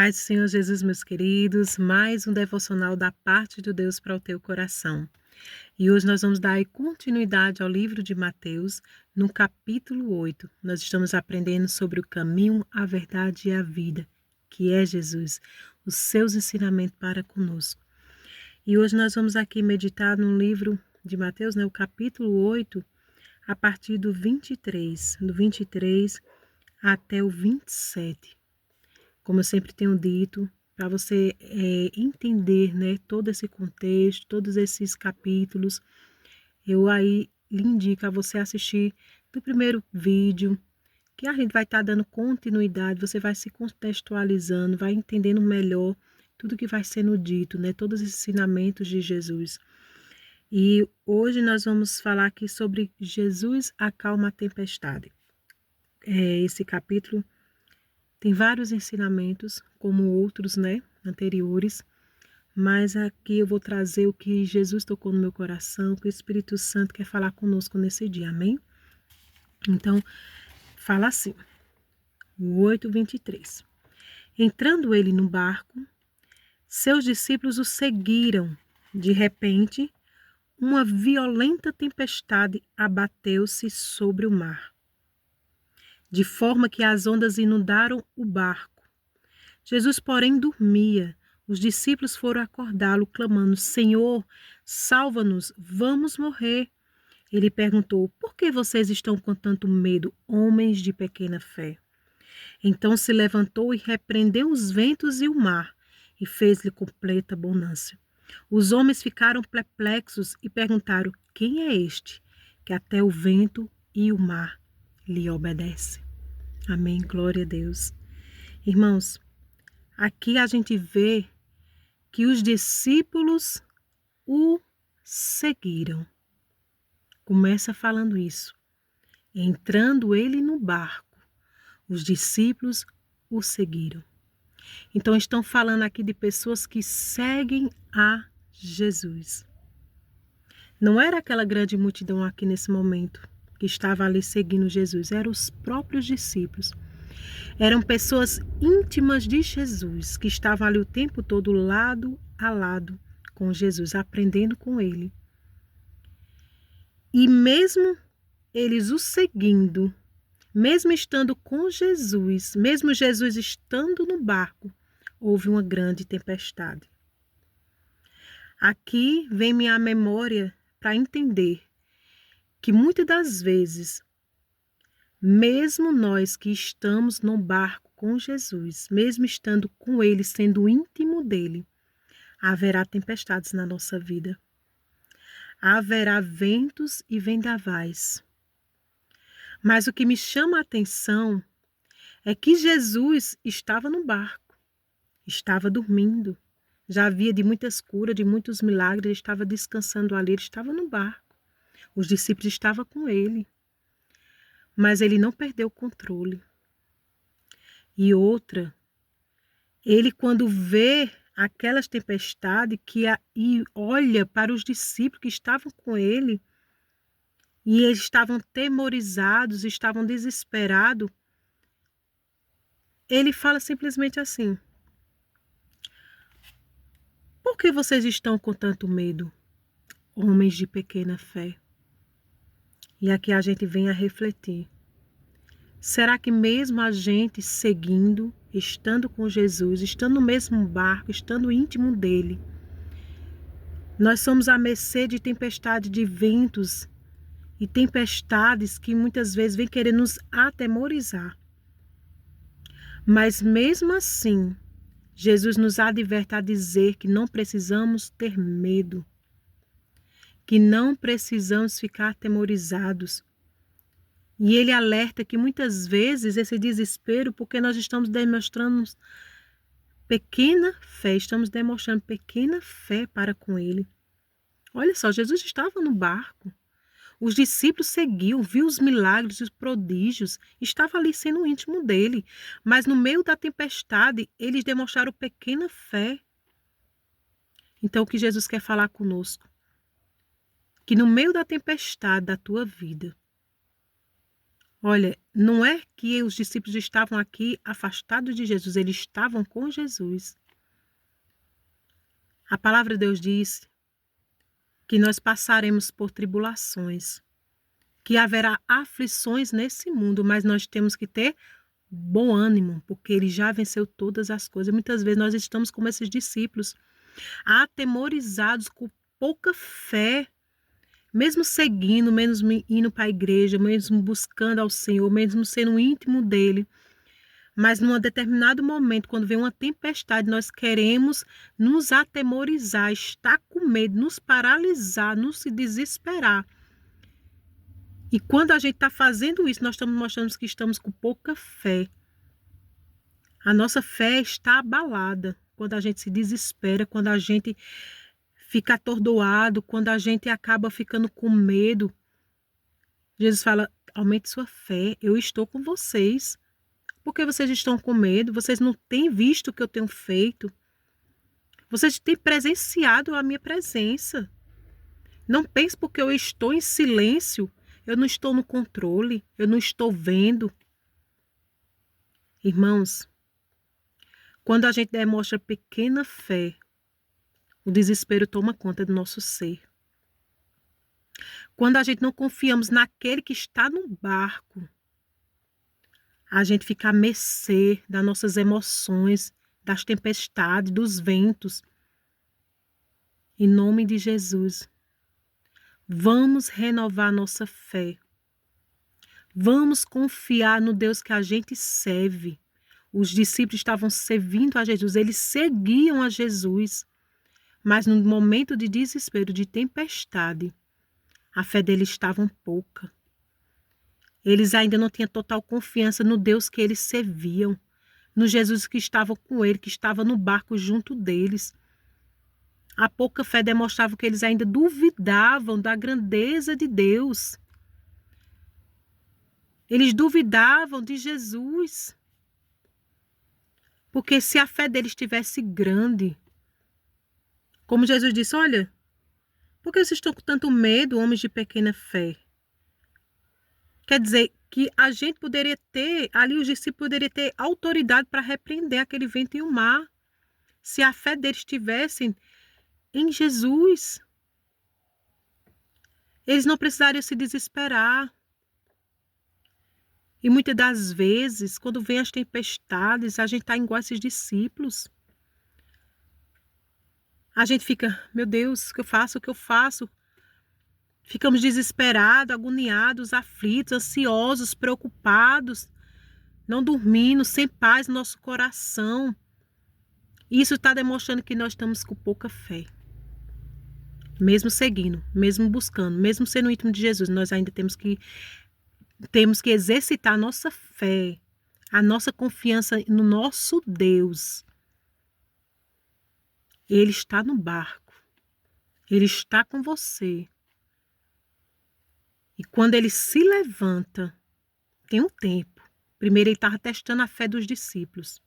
Paz do Senhor Jesus, meus queridos, mais um devocional da parte de Deus para o teu coração. E hoje nós vamos dar aí continuidade ao livro de Mateus, no capítulo 8. Nós estamos aprendendo sobre o caminho, a verdade e a vida, que é Jesus, os seus ensinamentos para conosco. E hoje nós vamos aqui meditar no livro de Mateus, o capítulo 8, a partir do 23 até o 27. Como eu sempre tenho dito, para você entender, todo esse contexto, todos esses capítulos, eu aí lhe indico a você assistir do primeiro vídeo, que a gente vai estar dando continuidade, você vai se contextualizando, vai entendendo melhor tudo que vai sendo dito, todos os ensinamentos de Jesus. E hoje nós vamos falar aqui sobre Jesus acalma a tempestade. Esse capítulo tem vários ensinamentos, como outros, anteriores, mas aqui eu vou trazer o que Jesus tocou no meu coração, que o Espírito Santo quer falar conosco nesse dia, amém? Então, fala assim, o 8:23. Entrando ele no barco, seus discípulos o seguiram. De repente, uma violenta tempestade abateu-se sobre o mar, de forma que as ondas inundaram o barco. Jesus, porém, dormia. Os discípulos foram acordá-lo, clamando: Senhor, salva-nos, vamos morrer. Ele perguntou: por que vocês estão com tanto medo, homens de pequena fé? Então se levantou e repreendeu os ventos e o mar, e fez-lhe completa bonança. Os homens ficaram perplexos e perguntaram: quem é este, que até o vento e o mar lhe obedecem? Amém, glória a Deus. Irmãos, aqui a gente vê que os discípulos o seguiram. Começa falando isso. Entrando ele no barco, os discípulos o seguiram. Então estão falando aqui de pessoas que seguem a Jesus. Não era aquela grande multidão aqui nesse momento que estava ali seguindo Jesus, eram os próprios discípulos. Eram pessoas íntimas de Jesus, que estavam ali o tempo todo lado a lado com Jesus, aprendendo com ele. E mesmo eles o seguindo, mesmo estando com Jesus, mesmo Jesus estando no barco, houve uma grande tempestade. Aqui vem minha memória para entender que muitas das vezes, mesmo nós que estamos no barco com Jesus, mesmo estando com Ele, sendo íntimo dEle, haverá tempestades na nossa vida. Haverá ventos e vendavais. Mas o que me chama a atenção é que Jesus estava no barco, estava dormindo. Já havia de muitas curas, de muitos milagres, ele estava descansando ali, ele estava no barco. Os discípulos estavam com ele. Mas ele não perdeu o controle. E outra, ele quando vê aquelas tempestades e olha para os discípulos que estavam com ele, e eles estavam temorizados, estavam desesperados, ele fala simplesmente assim: por que vocês estão com tanto medo, homens de pequena fé? E aqui a gente vem a refletir. Será que mesmo a gente seguindo, estando com Jesus, estando no mesmo barco, estando íntimo dele, nós somos à mercê de tempestade de ventos e tempestades que muitas vezes vêm querer nos atemorizar. Mas mesmo assim, Jesus nos adverte a dizer que não precisamos ter medo, que não precisamos ficar atemorizados. E ele alerta que muitas vezes esse desespero, porque nós estamos demonstrando pequena fé, estamos demonstrando pequena fé para com ele. Olha só, Jesus estava no barco. Os discípulos seguiam, viu os milagres, os prodígios, estava ali sendo íntimo dele. Mas no meio da tempestade, eles demonstraram pequena fé. Então o que Jesus quer falar conosco? Que no meio da tempestade da tua vida, Olha, não é que os discípulos estavam aqui afastados de Jesus, eles estavam com Jesus. A palavra de Deus diz que nós passaremos por tribulações, que haverá aflições nesse mundo, mas nós temos que ter bom ânimo, porque ele já venceu todas as coisas. Muitas vezes nós estamos como esses discípulos, atemorizados, com pouca fé, mesmo seguindo, mesmo indo para a igreja, mesmo buscando ao Senhor, mesmo sendo íntimo dele. Mas num determinado momento, quando vem uma tempestade, nós queremos nos atemorizar, estar com medo, nos paralisar, nos desesperar. E quando a gente está fazendo isso, nós estamos mostrando que estamos com pouca fé. A nossa fé está abalada quando a gente se desespera, quando a gente fica atordoado, quando a gente acaba ficando com medo. Jesus fala, aumente sua fé, eu estou com vocês. Por que vocês estão com medo? Vocês não têm visto o que eu tenho feito? Vocês têm presenciado a minha presença. Não pense porque eu estou em silêncio, eu não estou no controle, eu não estou vendo. Irmãos, quando a gente demonstra pequena fé, o desespero toma conta do nosso ser. Quando a gente não confiamos naquele que está no barco, a gente fica à mercê das nossas emoções, das tempestades, dos ventos. Em nome de Jesus, vamos renovar nossa fé. Vamos confiar no Deus que a gente serve. Os discípulos estavam servindo a Jesus, eles seguiam a Jesus. Mas no momento de desespero, de tempestade, a fé deles estava pouca. Eles ainda não tinham total confiança no Deus que eles serviam, no Jesus que estava com ele, que estava no barco junto deles. A pouca fé demonstrava que eles ainda duvidavam da grandeza de Deus. Eles duvidavam de Jesus. Porque se a fé deles estivesse grande, como Jesus disse, olha, por que vocês estão com tanto medo, homens de pequena fé? Quer dizer que a gente poderia ter, ali os discípulos poderiam ter autoridade para repreender aquele vento e o mar, se a fé deles estivesse em Jesus. Eles não precisariam se desesperar. E muitas das vezes, quando vem as tempestades, a gente está igual a esses discípulos. A gente fica, meu Deus, o que eu faço, o que eu faço? Ficamos desesperados, agoniados, aflitos, ansiosos, preocupados, não dormindo, sem paz no nosso coração. Isso está demonstrando que nós estamos com pouca fé. Mesmo seguindo, mesmo buscando, mesmo sendo íntimo de Jesus, nós ainda temos que exercitar a nossa fé, a nossa confiança no nosso Deus. Ele está no barco. Ele está com você. E quando ele se levanta, tem um tempo. Primeiro ele estava testando a fé dos discípulos.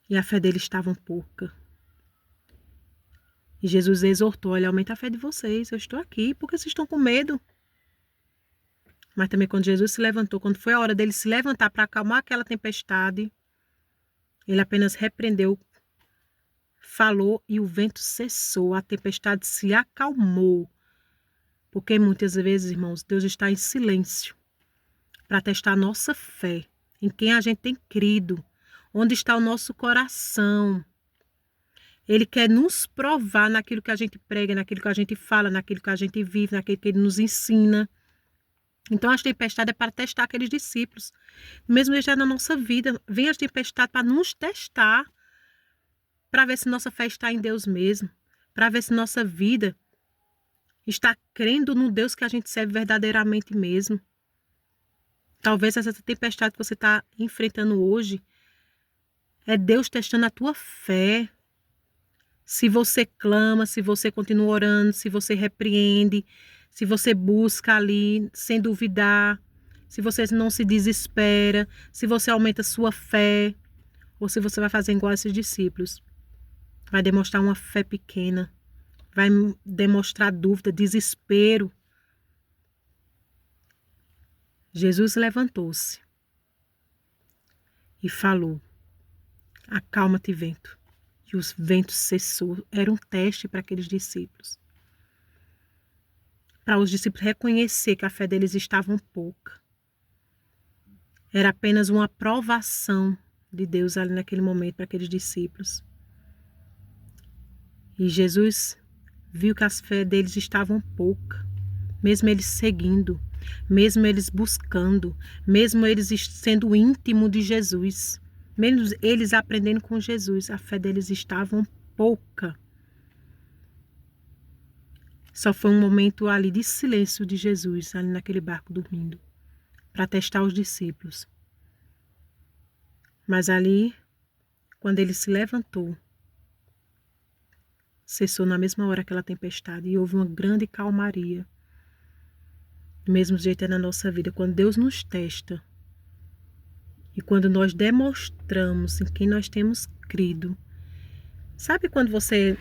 E a fé deles estava pouca. E Jesus exortou, olha, aumenta a fé de vocês. Eu estou aqui, porque vocês estão com medo. Mas também quando Jesus se levantou, quando foi a hora dele se levantar para acalmar aquela tempestade, ele apenas repreendeu, falou e o vento cessou, a tempestade se acalmou. Porque muitas vezes, irmãos, Deus está em silêncio para testar a nossa fé, em quem a gente tem crido, onde está o nosso coração. Ele quer nos provar naquilo que a gente prega, naquilo que a gente fala, naquilo que a gente vive, naquilo que ele nos ensina. Então, as tempestades é para testar aqueles discípulos. Mesmo já na nossa vida, vem as tempestades para nos testar, para ver se nossa fé está em Deus mesmo, para ver se nossa vida está crendo no Deus que a gente serve verdadeiramente mesmo. Talvez essa tempestade que você está enfrentando hoje é Deus testando a tua fé. Se você clama, se você continua orando, se você repreende, se você busca ali sem duvidar, se você não se desespera, se você aumenta sua fé, ou se você vai fazer igual a esses discípulos. Vai demonstrar uma fé pequena, vai demonstrar dúvida, desespero. Jesus levantou-se e falou: acalma-te, vento. E os ventos cessou. Era um teste para aqueles discípulos. Para os discípulos reconhecer que a fé deles estava pouca. Era apenas uma aprovação de Deus ali naquele momento para aqueles discípulos. E Jesus viu que a fé deles estavam pouca. Mesmo eles seguindo, mesmo eles buscando, mesmo eles sendo íntimo de Jesus, mesmo eles aprendendo com Jesus, a fé deles estava pouca. Só foi um momento ali de silêncio de Jesus, ali naquele barco dormindo, para testar os discípulos. Mas ali, quando ele se levantou, cessou na mesma hora aquela tempestade e houve uma grande calmaria. Do mesmo jeito é na nossa vida, quando Deus nos testa e quando nós demonstramos em quem nós temos crido. Sabe quando você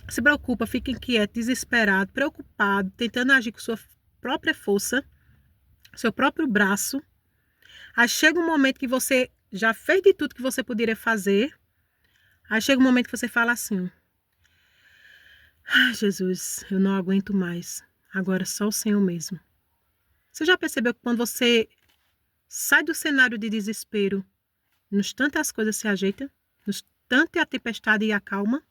se preocupa, fica inquieto, desesperado, preocupado, tentando agir com sua própria força, seu próprio braço. Aí chega um momento que você já fez de tudo que você poderia fazer. Aí chega um momento que você fala assim: ai, Jesus, eu não aguento mais. Agora só o Senhor mesmo. Você já percebeu que quando você sai do cenário de desespero, no instante as coisas se ajeitam, no instante a tempestade acalma,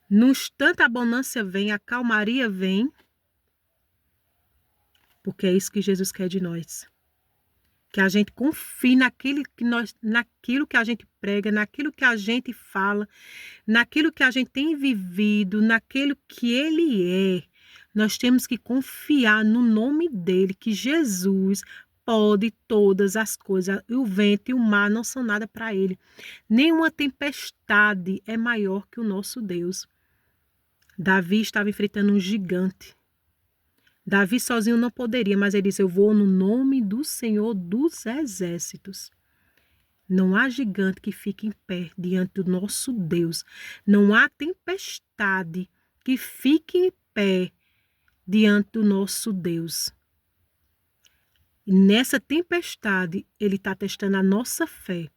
no instante a bonança vem, a calmaria vem, porque é isso que Jesus quer de nós. Que a gente confie naquilo que a gente prega, naquilo que a gente fala, naquilo que a gente tem vivido, naquilo que Ele é. Nós temos que confiar no nome dEle, que Jesus pode todas as coisas. E o vento e o mar não são nada para Ele. Nenhuma tempestade é maior que o nosso Deus. Davi estava enfrentando um gigante. Davi sozinho não poderia, mas ele disse: eu vou no nome do Senhor dos Exércitos. Não há gigante que fique em pé diante do nosso Deus. Não há tempestade que fique em pé diante do nosso Deus. E nessa tempestade, Ele está testando a nossa fé.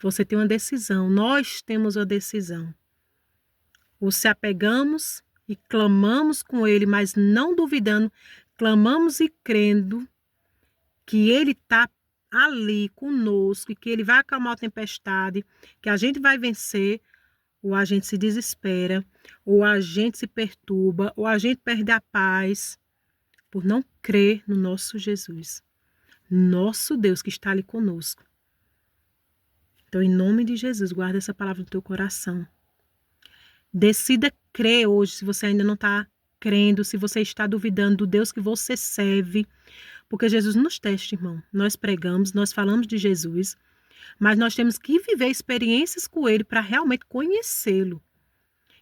Você tem uma decisão, nós temos uma decisão. Ou se apegamos e clamamos com Ele, mas não duvidando, clamamos e crendo que Ele está ali conosco e que Ele vai acalmar a tempestade, que a gente vai vencer, ou a gente se desespera, ou a gente se perturba, ou a gente perde a paz por não crer no nosso Jesus, nosso Deus que está ali conosco. Então, em nome de Jesus, guarda essa palavra no teu coração. Decida crer hoje, se você ainda não está crendo, se você está duvidando do Deus que você serve, porque Jesus nos testa, irmão. Nós pregamos, nós falamos de Jesus, mas nós temos que viver experiências com Ele para realmente conhecê-lo.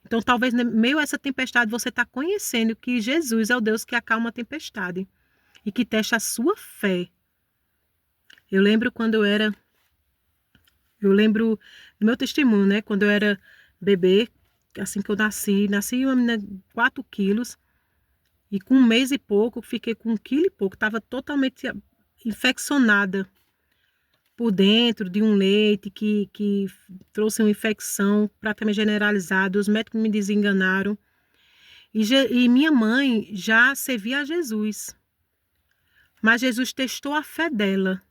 Então, talvez, no meio a essa tempestade, você está conhecendo que Jesus é o Deus que acalma a tempestade e que testa a sua fé. Eu lembro do meu testemunho, né? Quando eu era bebê, assim que eu nasci uma menina de 4 quilos, e com 1 mês e pouco, fiquei com 1 quilo e pouco, estava totalmente infeccionada por dentro de um leite que trouxe uma infecção praticamente generalizada. Os médicos me desenganaram. E minha mãe já servia a Jesus. Mas Jesus testou a fé dela.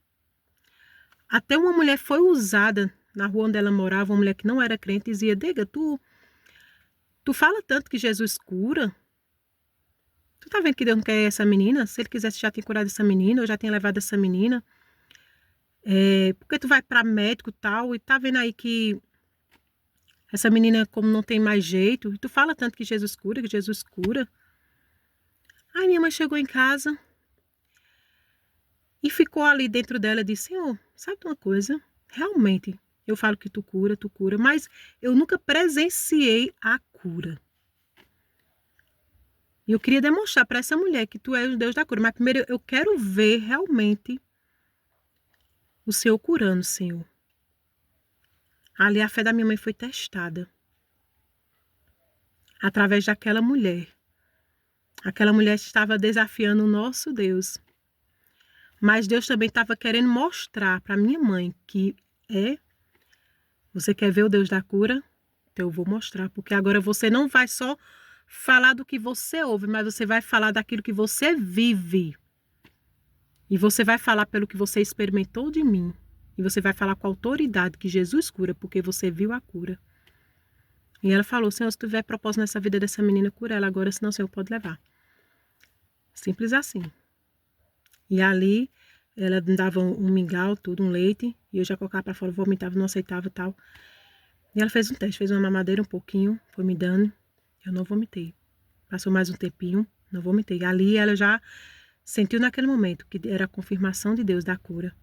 Até uma mulher foi usada na rua onde ela morava, uma mulher que não era crente, dizia: Dega, tu fala tanto que Jesus cura. Tu tá vendo que Deus não quer essa menina? Se Ele quisesse, já tinha curado essa menina, ou já tinha levado essa menina. Porque tu vai para médico e tá vendo aí que essa menina, como não tem mais jeito, e tu fala tanto que Jesus cura, que Jesus cura. Aí minha mãe chegou em casa e ficou ali dentro dela e disse: Senhor, sabe de uma coisa? Realmente, eu falo que tu cura, mas eu nunca presenciei a cura. E eu queria demonstrar para essa mulher que tu és o Deus da cura, mas primeiro eu quero ver realmente o Senhor curando, Senhor. Ali a fé da minha mãe foi testada. Através daquela mulher. Aquela mulher estava desafiando o nosso Deus. Mas Deus também estava querendo mostrar para minha mãe que você quer ver o Deus da cura? Então eu vou mostrar, porque agora você não vai só falar do que você ouve, mas você vai falar daquilo que você vive. E você vai falar pelo que você experimentou de mim. E você vai falar com a autoridade que Jesus cura, porque você viu a cura. E ela falou, Senhor, se tu tiver propósito nessa vida dessa menina, cura ela agora, senão o Senhor pode levar. Simples assim. E ali, ela dava um mingau, tudo, um leite, e eu já colocava para fora, vomitava, não aceitava e tal. E ela fez um teste, fez uma mamadeira um pouquinho, foi me dando, eu não vomitei. Passou mais um tempinho, não vomitei. Ali ela já sentiu naquele momento que era a confirmação de Deus da cura.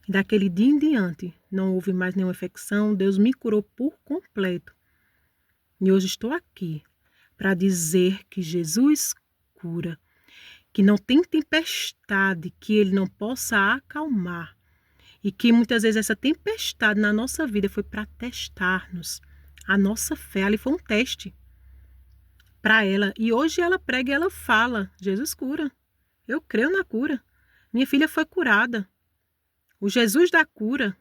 E daquele dia em diante, não houve mais nenhuma infecção, Deus me curou por completo. E hoje estou aqui para dizer que Jesus cura, que não tem tempestade que Ele não possa acalmar. E que muitas vezes essa tempestade na nossa vida foi para testar-nos. A nossa fé ali foi um teste para ela. E hoje ela prega e ela fala, Jesus cura. Eu creio na cura. Minha filha foi curada. O Jesus da cura.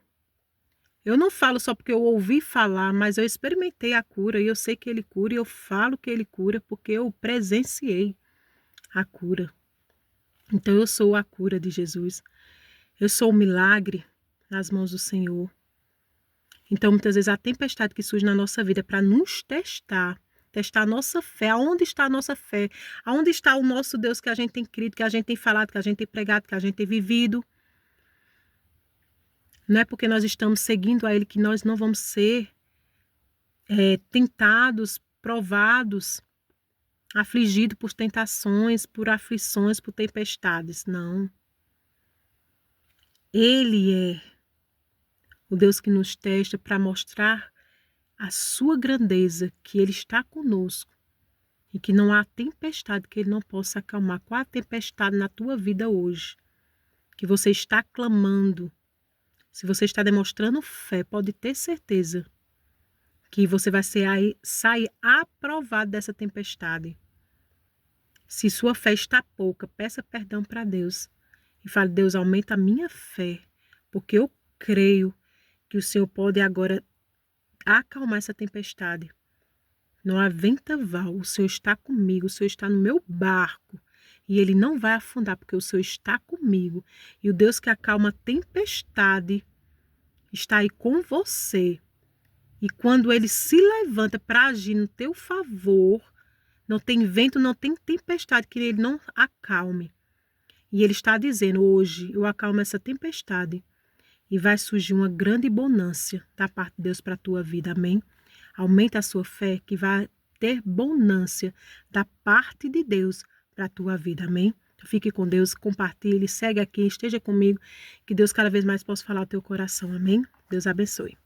Eu não falo só porque eu ouvi falar, mas eu experimentei a cura e eu sei que Ele cura e eu falo que Ele cura porque eu presenciei a cura. Então eu sou a cura de Jesus. Eu sou o milagre nas mãos do Senhor. Então muitas vezes a tempestade que surge na nossa vida é para nos testar a nossa fé. Aonde está a nossa fé? Aonde está o nosso Deus que a gente tem crido, que a gente tem falado, que a gente tem pregado, que a gente tem vivido? Não é porque nós estamos seguindo a Ele que nós não vamos ser tentados, provados, afligidos por tentações, por aflições, por tempestades. Não. Ele é o Deus que nos testa para mostrar a sua grandeza, que Ele está conosco e que não há tempestade que Ele não possa acalmar. Qual a tempestade na tua vida hoje que você está clamando? Se você está demonstrando fé, pode ter certeza que você vai sair aprovado dessa tempestade. Se sua fé está pouca, peça perdão para Deus e fale, Deus, aumenta a minha fé, porque eu creio que o Senhor pode agora acalmar essa tempestade. Não há vendaval, o Senhor está comigo, o Senhor está no meu barco e Ele não vai afundar, porque o Senhor está comigo. E o Deus que acalma a tempestade está aí com você. E quando Ele se levanta para agir no teu favor, não tem vento, não tem tempestade que Ele não acalme. E Ele está dizendo, hoje eu acalmo essa tempestade e vai surgir uma grande bonança da parte de Deus para a tua vida, amém? Aumenta a sua fé que vai ter bonança da parte de Deus para a tua vida, amém? Então, fique com Deus, compartilhe, segue aqui, esteja comigo, que Deus cada vez mais possa falar ao teu coração, amém? Deus abençoe.